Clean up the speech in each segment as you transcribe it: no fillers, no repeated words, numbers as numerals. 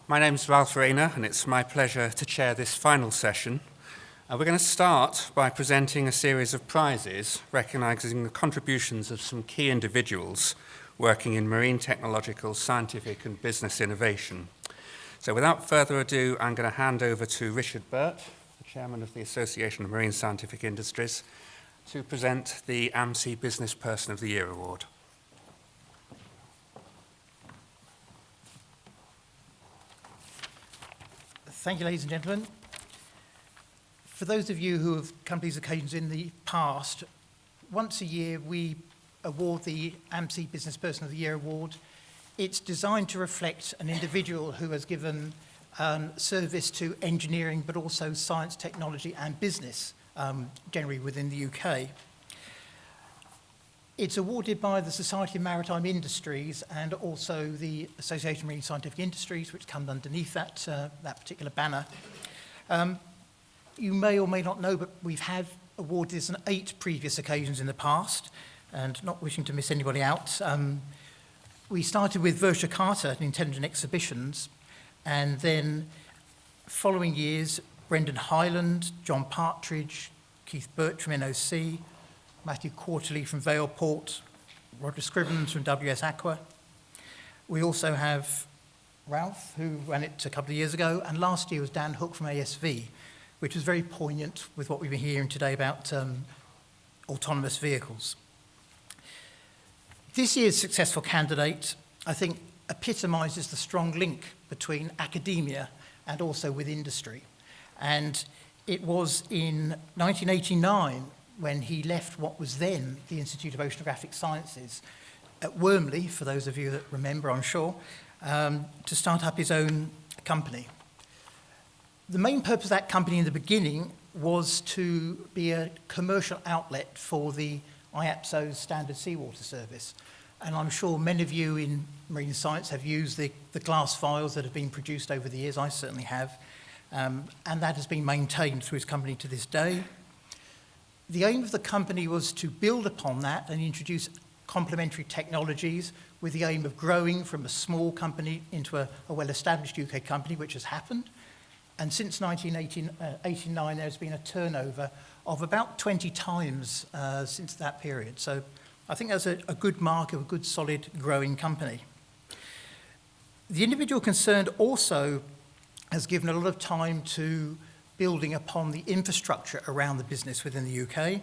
My name's Ralph Rayner, and it's my pleasure to chair this final session. We're going to start by presenting a series of prizes recognising the contributions of some key individuals working in marine technological, scientific and business innovation. So without further ado, I'm going to hand over to Richard Burt, the Chairman of the Association of Marine Scientific Industries, to present the AMSI Business Person of the Year Award. Thank you, ladies and gentlemen. For those of you who have come to these occasions in the past, once a year we award the AMSI Business Person of the Year Award. It's designed to reflect an individual who has given service to engineering, but also science, technology and business, generally within the UK. It's awarded by the Society of Maritime Industries and also the Association of Marine Scientific Industries, which comes underneath that particular banner. You may or may not know, but we've had awarded this on 8 previous occasions in the past, and not wishing to miss anybody out. We started with Virtua Carter in Intelligent Exhibitions, and then following years, Brendan Hyland, John Partridge, Keith Birch from NOC, Matthew Quarterly from Valeport, Roger Scrivens from WS Aqua. We also have Ralph, who ran it a couple of years ago, and last year was Dan Hook from ASV, which was very poignant with what we've been hearing today about autonomous vehicles. This year's successful candidate, I think, epitomises the strong link between academia and also with industry. And it was in 1989 when he left what was then the Institute of Oceanographic Sciences at Wormley, for those of you that remember, I'm sure, to start up his own company. The main purpose of that company in the beginning was to be a commercial outlet for the IAPSO's standard seawater service. And I'm sure many of you in marine science have used the glass files that have been produced over the years. I certainly have. And that has been maintained through his company to this day. The aim of the company was to build upon that and introduce complementary technologies with the aim of growing from a small company into a well-established UK company, which has happened. And since 1989, there's been a turnover of about 20 times since that period. So I think that's a good mark of a good, solid, growing company. The individual concerned also has given a lot of time to building upon the infrastructure around the business within the UK.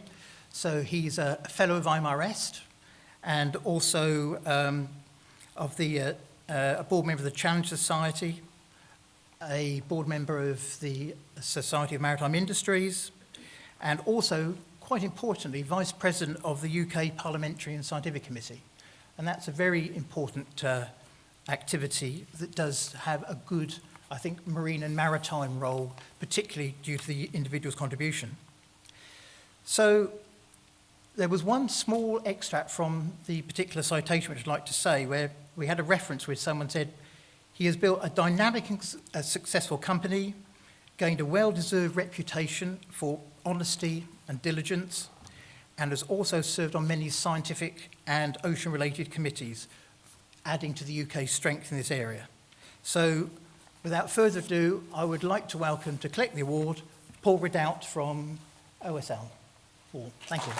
So he's a fellow of IMREST and also a board member of the Challenge Society, a board member of the Society of Maritime Industries, and also, quite importantly, Vice President of the UK Parliamentary and Scientific Committee. And that's a very important activity that does have a good, I think, marine and maritime role, particularly due to the individual's contribution. So there was one small extract from the particular citation which I'd like to say, where we had a reference where someone said, he has built a dynamic and successful company, gained a well-deserved reputation for honesty and diligence, and has also served on many scientific and ocean-related committees, adding to the UK's strength in this area. So, without further ado, I would like to welcome to collect the award, Paul Ridout from OSL. Paul, thank you.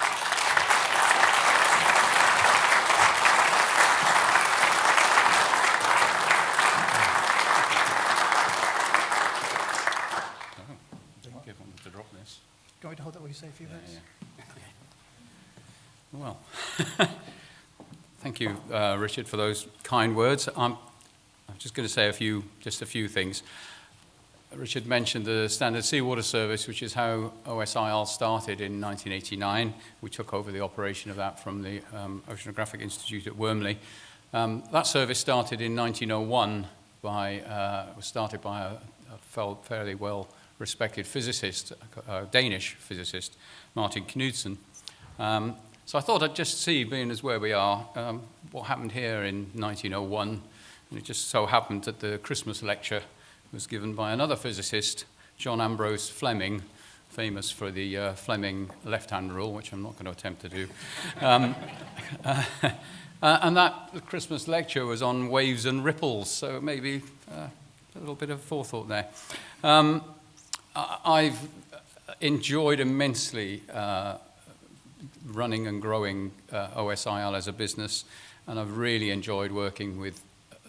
Do you want me to hold that while you say a few words? Yeah. Well, thank you, Richard, for those kind words. I'm just going to say just a few things. Richard mentioned the Standard Seawater Service, which is how OSIL started in 1989. We took over the operation of that from the Oceanographic Institute at Wormley. That service started in 1901 was started by a fairly well-respected physicist, a Danish physicist, Martin Knudsen. So I thought I'd just see, being as where we are, what happened here in 1901. And it just so happened that the Christmas lecture was given by another physicist, John Ambrose Fleming, famous for the Fleming left-hand rule, which I'm not going to attempt to do. And that Christmas lecture was on waves and ripples, so maybe a little bit of forethought there. I've enjoyed immensely running and growing OSIL as a business, and I've really enjoyed working with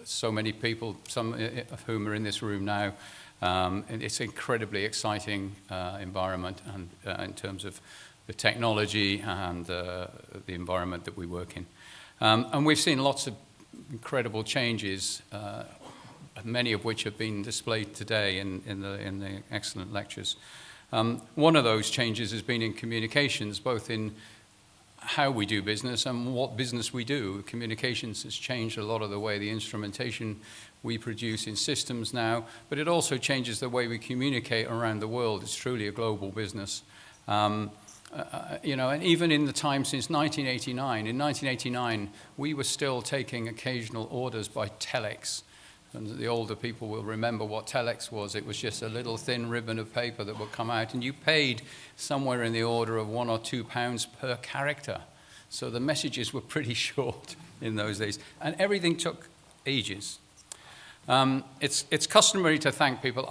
so many people, some of whom are in this room now. And it's an incredibly exciting environment, and in terms of the technology and the environment that we work in. And we've seen lots of incredible changes, many of which have been displayed today in the excellent lectures. One of those changes has been in communications, both in how we do business and what business we do. Communications has changed a lot of the way the instrumentation we produce in systems now, but it also changes the way we communicate around the world. It's truly a global business. You know, and even in the time since 1989, in 1989, we were still taking occasional orders by telex. And the older people will remember what telex was. It was just a little thin ribbon of paper that would come out, and you paid somewhere in the order of £1 or £2 per character. So the messages were pretty short in those days, and everything took ages. It's customary to thank people.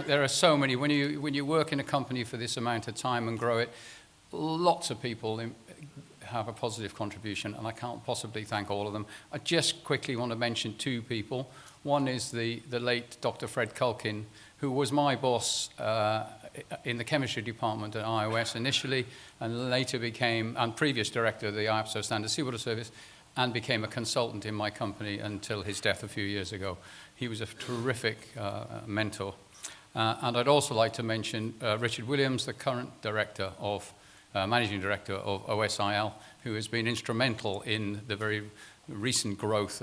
There are so many. When you work in a company for this amount of time and grow it, lots of people have a positive contribution, and I can't possibly thank all of them. I just quickly want to mention two people. One is the late Dr. Fred Culkin, who was my boss in the chemistry department at iOS initially, and later became, and previous director of the IAPSO Standard Seawater Service, and became a consultant in my company until his death a few years ago. He was a terrific mentor. And I'd also like to mention Richard Williams, the current director of, managing director of OSIL, who has been instrumental in the very recent growth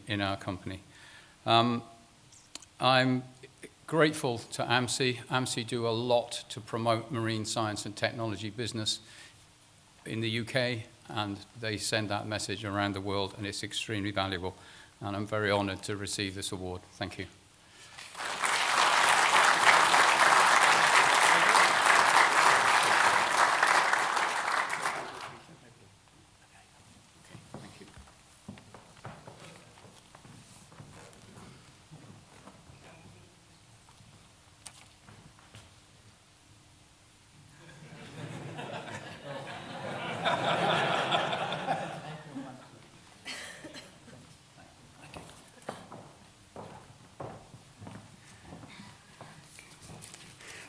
in our company. I'm grateful to AMSI. AMSI do a lot to promote marine science and technology business in the UK, and they send that message around the world, and it's extremely valuable. And I'm very honoured to receive this award. Thank you.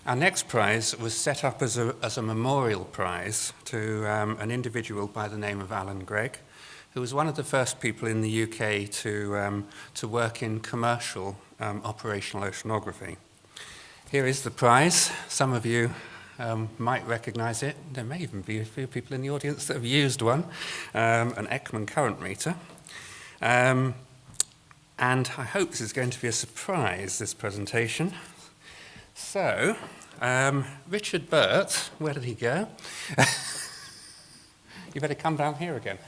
Our next prize was set up as a memorial prize to an individual by the name of Alan Greig, who was one of the first people in the UK to work in commercial operational oceanography. Here is the prize. Some of you might recognise it. There may even be a few people in the audience that have used one, an Ekman current meter. And I hope this is going to be a surprise, this presentation. So, Richard Burt, where did he go? You better come down here again.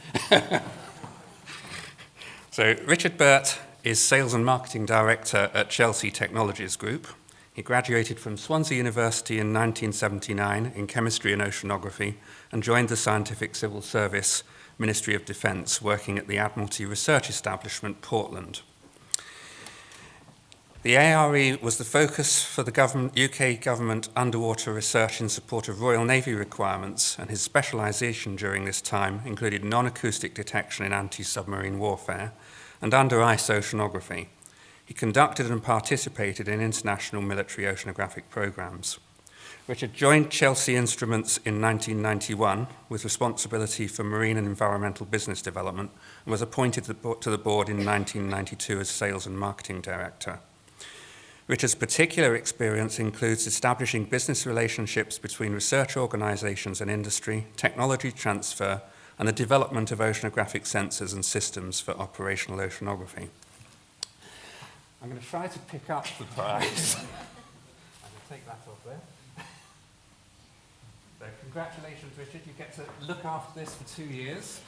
So, Richard Burt is Sales and Marketing Director at Chelsea Technologies Group. He graduated from Swansea University in 1979 in chemistry and oceanography and joined the Scientific Civil Service, Ministry of Defence, working at the Admiralty Research Establishment, Portland. The ARE was the focus for the UK government underwater research in support of Royal Navy requirements, and his specialisation during this time included non-acoustic detection in anti-submarine warfare and under-ice oceanography. He conducted and participated in international military oceanographic programmes. Richard joined Chelsea Instruments in 1991 with responsibility for marine and environmental business development and was appointed to the board in 1992 as Sales and Marketing Director. Richard's particular experience includes establishing business relationships between research organisations and industry, technology transfer, and the development of oceanographic sensors and systems for operational oceanography. I'm going to try to pick up the prize. I'm going to take that off there. So congratulations, Richard. You get to look after this for 2 years.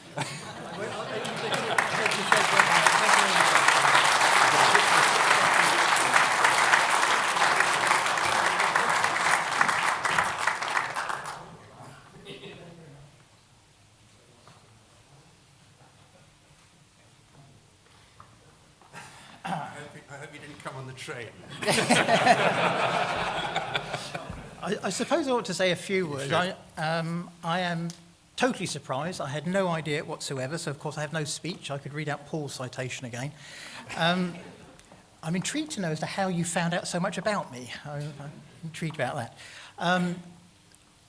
I hope you didn't come on the train. I suppose I ought to say a few words. Sure. I am totally surprised. I had no idea whatsoever, so of course I have no speech. I could read out Paul's citation again. I'm intrigued to know as to how you found out so much about me. I'm intrigued about that.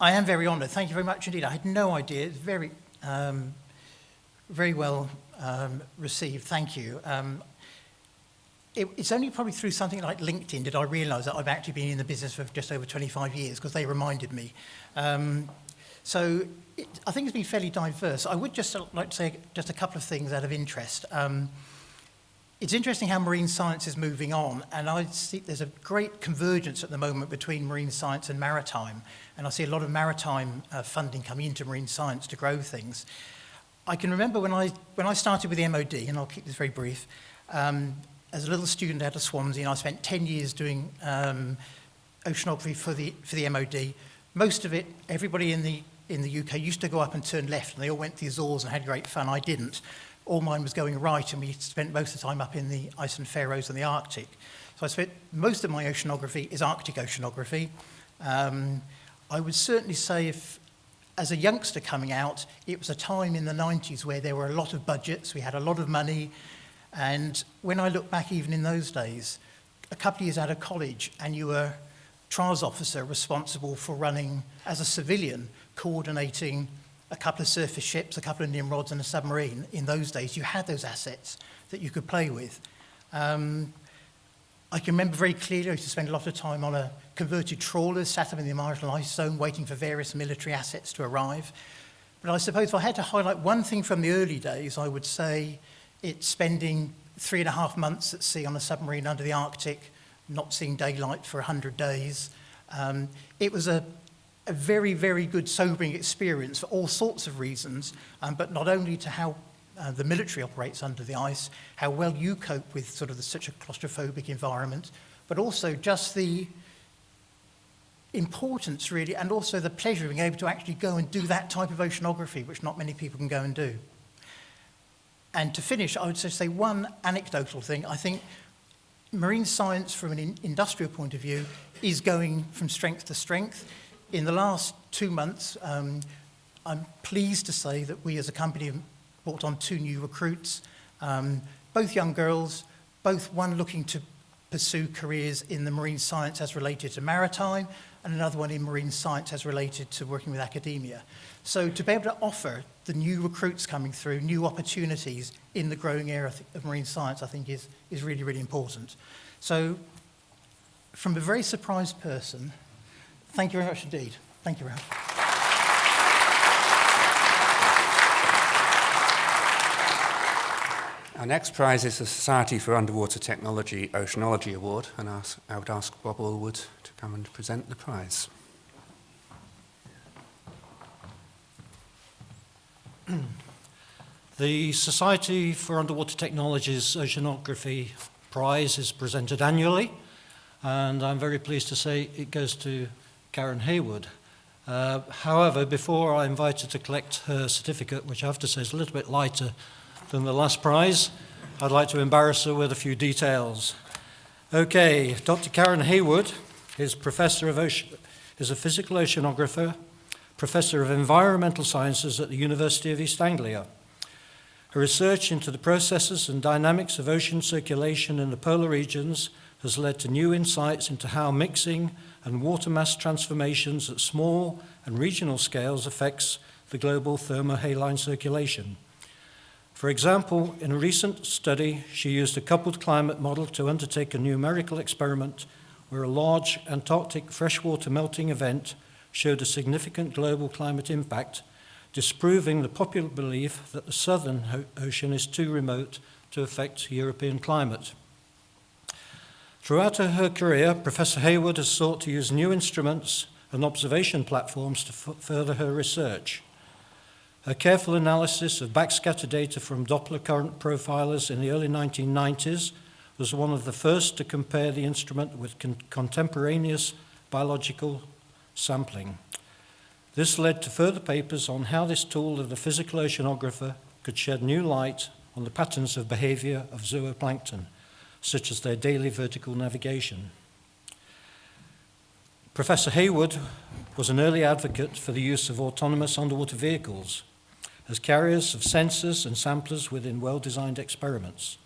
I am very honoured. Thank you very much indeed. I had no idea. It's very, very well received. Thank you. It's only probably through something like LinkedIn did I realise that I've actually been in the business for just over 25 years, because they reminded me. So I think it's been fairly diverse. I would just like to say just a couple of things out of interest. It's interesting how marine science is moving on, and I see there's a great convergence at the moment between marine science and maritime, and I see a lot of maritime funding coming into marine science to grow things. I can remember when I started with the MOD, and I'll keep this very brief, as a little student out of Swansea, and I spent 10 years doing oceanography for the MOD. Most of it, everybody in the UK used to go up and turn left, and they all went to the Azores and had great fun. I didn't. All mine was going right, and we spent most of the time up in the Iceland Faroes and the Arctic. So I spent most of my oceanography is Arctic oceanography. I would certainly say if, as a youngster coming out, it was a time in the 90s where there were a lot of budgets, we had a lot of money, and when I look back even in those days, a couple of years out of college, and you were trials officer responsible for running, as a civilian, coordinating a couple of surface ships, a couple of Nimrods and a submarine. In those days, you had those assets that you could play with. I can remember very clearly I used to spend a lot of time on a converted trawler, sat up in the marginal ice zone, waiting for various military assets to arrive. But I suppose if I had to highlight one thing from the early days, I would say it's spending 3.5 months at sea on a submarine under the Arctic, not seeing daylight for 100 days. It was a very, very good sobering experience for all sorts of reasons, but not only to how the military operates under the ice, how well you cope with sort of such a claustrophobic environment, but also just the importance really, and also the pleasure of being able to actually go and do that type of oceanography, which not many people can go and do. And to finish, I would just say one anecdotal thing. I think marine science from an industrial point of view is going from strength to strength. In the last 2 months, I'm pleased to say that we as a company have brought on 2 new recruits, both young girls, both one looking to pursue careers in the marine science as related to maritime, and another one in marine science as related to working with academia. So to be able to offer the new recruits coming through, new opportunities in the growing area of marine science, I think is really, really important. So from a very surprised person, thank you very much indeed. Thank you very much. Our next prize is the Society for Underwater Technology Oceanology Award, and I would ask Bob Allwood to come and present the prize. The Society for Underwater Technology's Oceanography Prize is presented annually, and I'm very pleased to say it goes to Karen Haywood. However, before I invite her to collect her certificate, which I have to say is a little bit lighter than the last prize, I'd like to embarrass her with a few details. Okay, Dr. Karen Haywood is a physical oceanographer, Professor of Environmental Sciences at the University of East Anglia. Her research into the processes and dynamics of ocean circulation in the polar regions has led to new insights into how mixing and water mass transformations at small and regional scales affects the global thermohaline circulation. For example, in a recent study, she used a coupled climate model to undertake a numerical experiment where a large Antarctic freshwater melting event showed a significant global climate impact, disproving the popular belief that the Southern Ocean is too remote to affect European climate. Throughout her career, Professor Haywood has sought to use new instruments and observation platforms to further her research. Her careful analysis of backscatter data from Doppler current profilers in the early 1990s was one of the first to compare the instrument with contemporaneous biological sampling. This led to further papers on how this tool of the physical oceanographer could shed new light on the patterns of behavior of zooplankton, such as their daily vertical navigation. Professor Hayward was an early advocate for the use of autonomous underwater vehicles as carriers of sensors and samplers within well-designed experiments.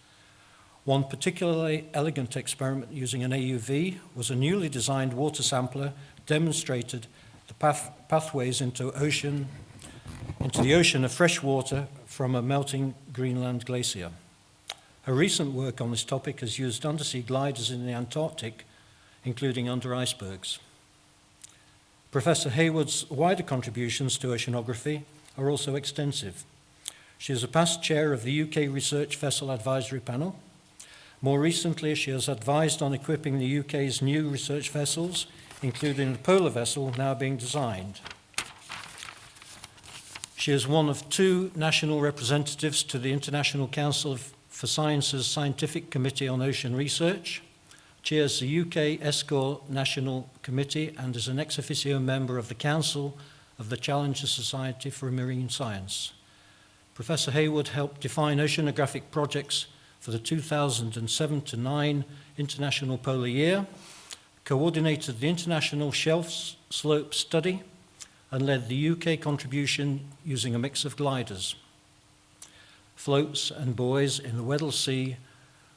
One particularly elegant experiment using an AUV was a newly designed water sampler demonstrated the pathways into the ocean of fresh water from a melting Greenland glacier. Her recent work on this topic has used undersea gliders in the Antarctic, including under icebergs. Professor Hayward's wider contributions to oceanography are also extensive. She is a past chair of the UK Research Vessel Advisory Panel. More recently, she has advised on equipping the UK's new research vessels, including the polar vessel now being designed. She is one of 2 national representatives to the International Council for Science's Scientific Committee on Ocean Research, chairs the UK ESCOR National Committee, and is an ex officio member of the Council of the Challenger Society for Marine Science. Professor Hayward helped define oceanographic projects for the 2007-9 International Polar Year, coordinated the International Shelf Slope Study, and led the UK contribution using a mix of gliders, floats and buoys in the Weddell Sea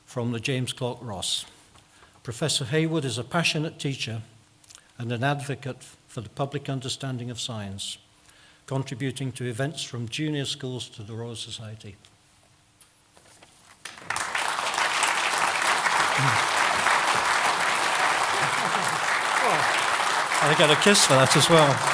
from the James Clark Ross. Professor Hayward is a passionate teacher and an advocate for the public understanding of science, contributing to events from junior schools to the Royal Society. I get a kiss for that as well.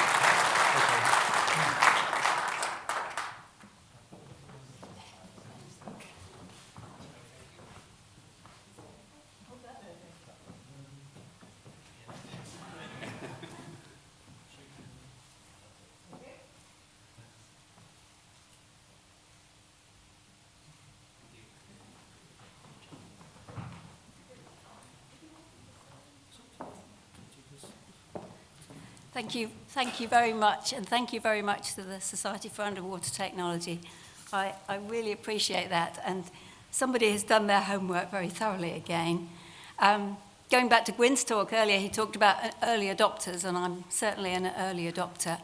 Thank you very much, and thank you very much to the Society for Underwater Technology. I really appreciate that, and somebody has done their homework very thoroughly again. Going back to Gwyn's talk earlier, he talked about early adopters, and I'm certainly an early adopter,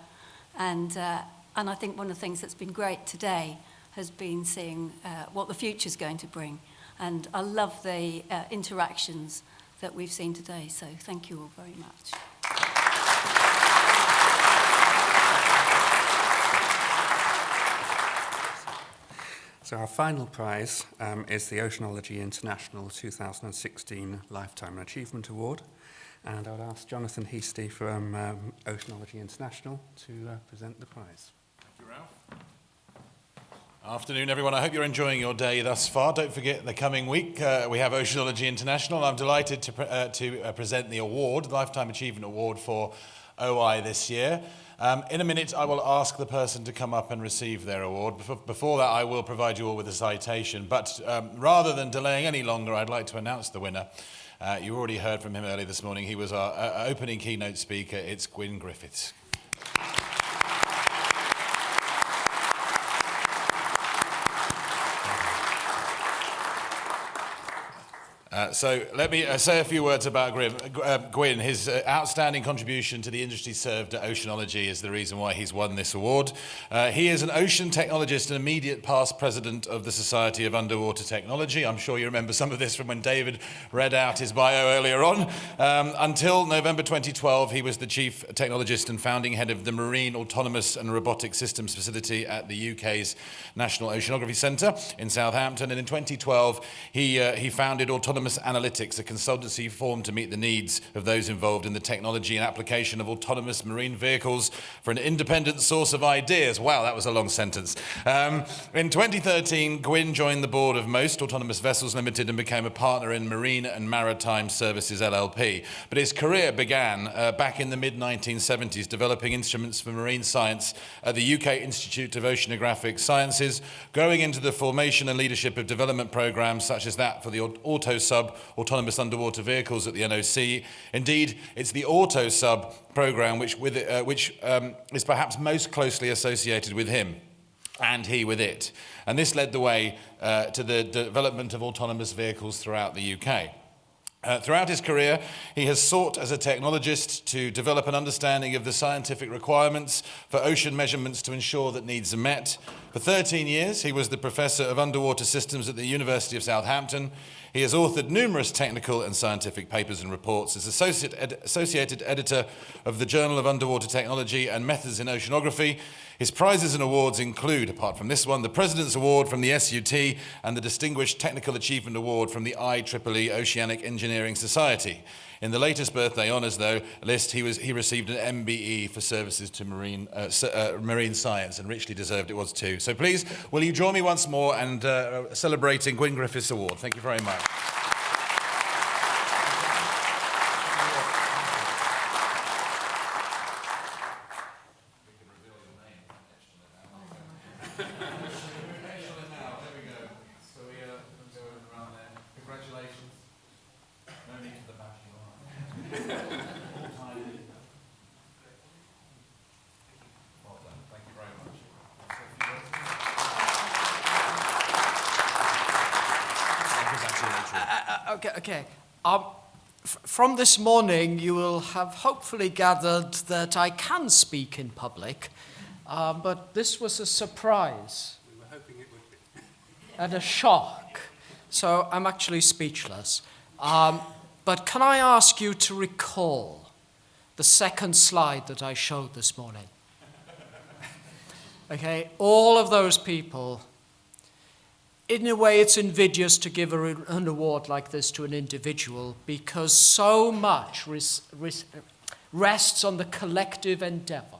and I think one of the things that's been great today has been seeing what the future's going to bring, and I love the interactions that we've seen today, so thank you all very much. So our final prize is the Oceanology International 2016 Lifetime Achievement Award. And I would ask Jonathan Heasty from Oceanology International to present the prize. Thank you, Ralph. Afternoon, everyone. I hope you're enjoying your day thus far. Don't forget, the coming week we have Oceanology International. I'm delighted to present the award, Lifetime Achievement Award for OI this year. In a minute, I will ask the person to come up and receive their award. Before that, I will provide you all with a citation. But rather than delaying any longer, I'd like to announce the winner. You already heard from him earlier this morning. He was our opening keynote speaker. It's Gwyn Griffiths. So let me say a few words about Gwyn. His outstanding contribution to the industry served at Oceanology is the reason why he's won this award. He is an ocean technologist and immediate past president of the Society of Underwater Technology. I'm sure you remember some of this from when David read out his bio earlier on. Until November 2012, he was the chief technologist and founding head of the Marine Autonomous and Robotic Systems Facility at the UK's National Oceanography Centre in Southampton. And in 2012, he founded Autonomous Analytics, a consultancy formed to meet the needs of those involved in the technology and application of autonomous marine vehicles for an independent source of ideas. Wow, that was a long sentence. In 2013, Gwyn joined the board of Most Autonomous Vessels Limited and became a partner in Marine and Maritime Services LLP. But his career began back in the mid-1970s, developing instruments for marine science at the UK Institute of Oceanographic Sciences, growing into the formation and leadership of development programs such as that for the AutoSub autonomous underwater vehicles at the NOC. Indeed, it's the AutoSub program which is perhaps most closely associated with him. and he with it. And this led the way to the development of autonomous vehicles throughout the UK. Throughout his career, he has sought as a technologist to develop an understanding of the scientific requirements for ocean measurements to ensure that needs are met. For 13 years, he was the Professor of Underwater Systems at the University of Southampton. He has authored numerous technical and scientific papers and reports as associated editor of the Journal of Underwater Technology and Methods in Oceanography. His prizes and awards include, apart from this one, the President's Award from the SUT and the Distinguished Technical Achievement Award from the IEEE Oceanic Engineering Society. In the latest birthday honours, though, list, he received an MBE for services to marine science, and richly deserved it was too. So please, will you join me once more and celebrating Gwyn Griffiths Award? Thank you very much. Okay. From this morning, you will have hopefully gathered that I can speak in public, but this was a surprise. We were hoping it would be. And a shock. So I'm actually speechless. But can I ask you to recall the second slide that I showed this morning? Okay, all of those people. In a way, it's invidious to give an award like this to an individual because so much rests on the collective endeavor.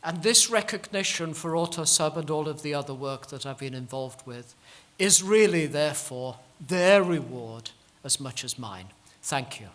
And this recognition for AutoSub and all of the other work that I've been involved with is really, therefore, their reward as much as mine. Thank you.